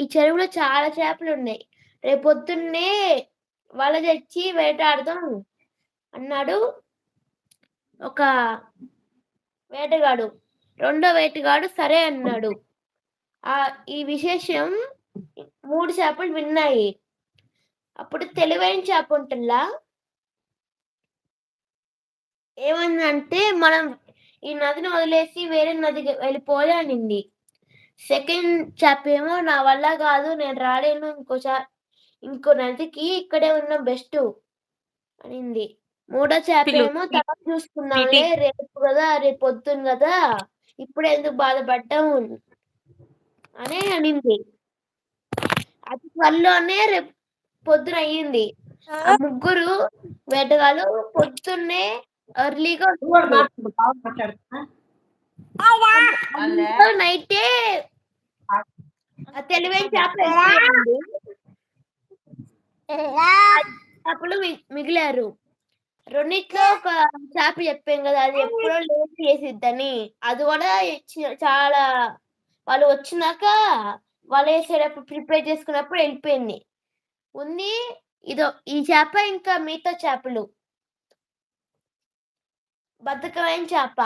ఈ చెరువులో చాలా చేపలున్నాయి. రేపొద్దున్నే వల తెచ్చి వేటాడదాం అన్నాడు ఒక వేటగాడు. రెండో వేటగాడు సరే అన్నాడు. ఈ విశేషం 3 చేపలు విన్నాయి. అప్పుడు తెలివైన చేప ఉంటల్లా ఏమైందంటే, మనం ఈ నదిని వదిలేసి వేరే నదికి వెళ్ళిపోవాలి అనింది. సెకండ్ చేప ఏమో నా వల్ల కాదు, నేను రాలేను, ఇంకో నదికి ఇక్కడే ఉండడం బెస్ట్ అనింది. మూడో చేప ఏమో తర్వాత చూసుకుందాంలే, రేపు కదా, రేపు పొద్దున్న కదా, ఇప్పుడే ఎందుకు బాధపడ్డం అని అనింది. అది త్వరలోనే రేపు పొద్దున అయ్యింది. ఆ ముగ్గురు వేటగాళ్ళు పొద్దున్నే ఎర్లీగా నైటే తెలివైన చేప వెళ్ళిపోయింది. చేపలు మిగిలారు. రెండిట్లో ఒక చేప చెప్పాం కదా, అది ఎప్పుడో లేట్ చేసిద్దని. అది కూడా చాలా వాళ్ళు వచ్చినాక వాళ్ళు వేసేటప్పుడు ప్రిపేర్ చేసుకున్నప్పుడు వెళ్ళిపోయింది. ఉంది ఈ చేప, ఇంకా మిగతా చేపలు. బద్ధకమైన చేప.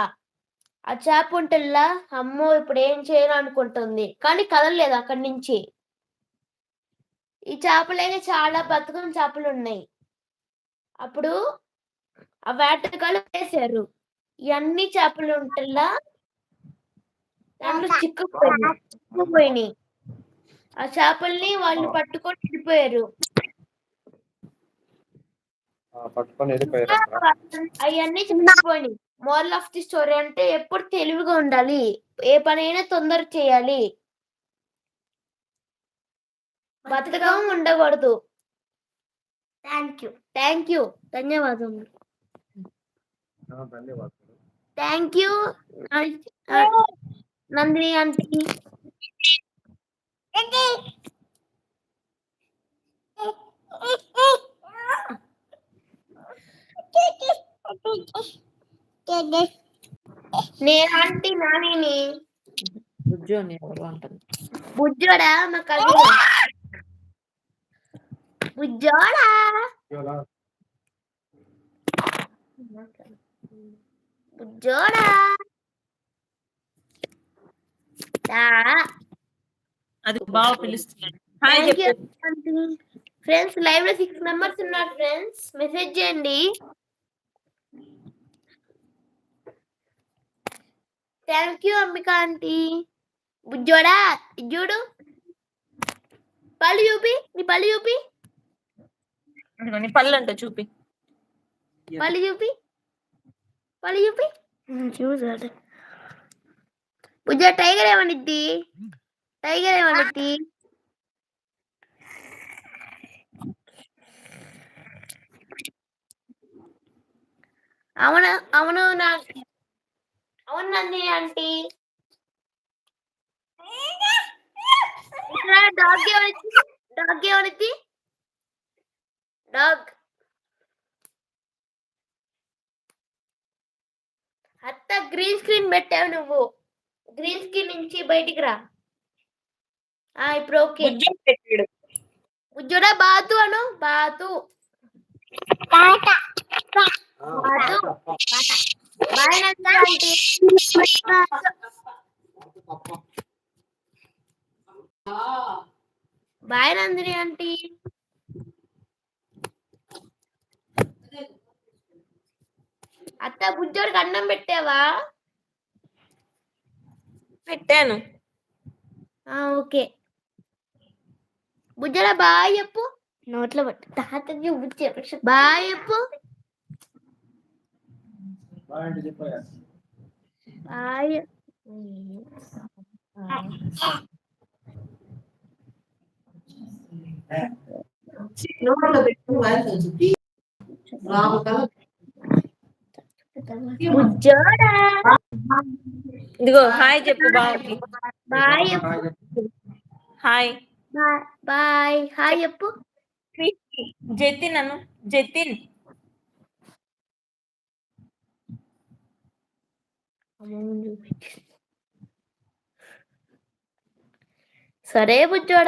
ఆ చేప ఉంటల్లా అమ్మో ఇప్పుడు ఏం చేయాలి అనుకుంటుంది, కానీ కదలలేదు అక్కడి నుంచి. ఈ చేపలైతే చాలా బద్ధకం చేపలు ఉన్నాయి. అప్పుడు ఆ వేటగాళ్ళు వేశారు. ఇవన్నీ చేపలు ఉంటల్లా దాంట్లో చిక్కుపోయినాయి. ఆ చేపల్ని వాళ్ళు పట్టుకొని వెళ్ళిపోయారు. అవన్నీ చిక్కుపోయినాయి. మోరల్ ఆఫ్ ది స్టోరీ అంటే ఎప్పుడు తెలివిగా ఉండాలి, ఏ పనైనా తొందర చేయాలి, బద్ధకం ఉండకూడదు. థ్యాంక్ యూ ధన్యవాదములు. Thank you Nandini aunty. నేను ఆంటీ నానిని. బుజ్జోడా మా కజిన్. బుజ్జోడా బుజ్జోడా అది బాగా పిలుస్తున్నాడు. ఫ్రెండ్స్ లైవ్ లో 6 మెంబర్స్ ఉన్నారు. ఫ్రెండ్స్ మెసేజ్ చేయండి. Thank you Ambika aunty. బుజ్జోడా చూడు, పళ్ళు చూపి, నీ పళ్ళు చూపి, నీ పళ్ళు అంట చూపి, పళ్ళు చూపి, పళ్ళు చూపి. చూసాడు బుజ్జ. Tiger ఏమనిద్ది, tiger ఏమనిద్ది? అవును అవును అవును నందిని ఆంటీ. డాగ్ ఏమనిద్ది? డాగ్. అత్త గ్రీన్ స్క్రీన్ పెట్టావు నువ్వు. గ్రీన్ స్క్రీన్ నుంచి బయటికి రా. ఇప్పుడు ఓకే. బుజ్జోడా బాతు అను. బాతు. Bye Nandini aunty. Bye Nandini aunty. అత్త బుజ్జోడికి అన్నం పెట్టావా? పెట్టాను. ఓకే. బుజ్జోడా బాయ్ చెప్పు. నోట్లో పట్టు. తాతకి బాయ్ చెప్పు. బాయ్. బుజ్జోడా ఇదిగో హాయ్ చెప్పు బాగుంది. బాయ్ చెప్పు. Hi bye. హాయ్ చెప్పు. జతిన్ అను. జతిన్. సరే బుజ్జోడా.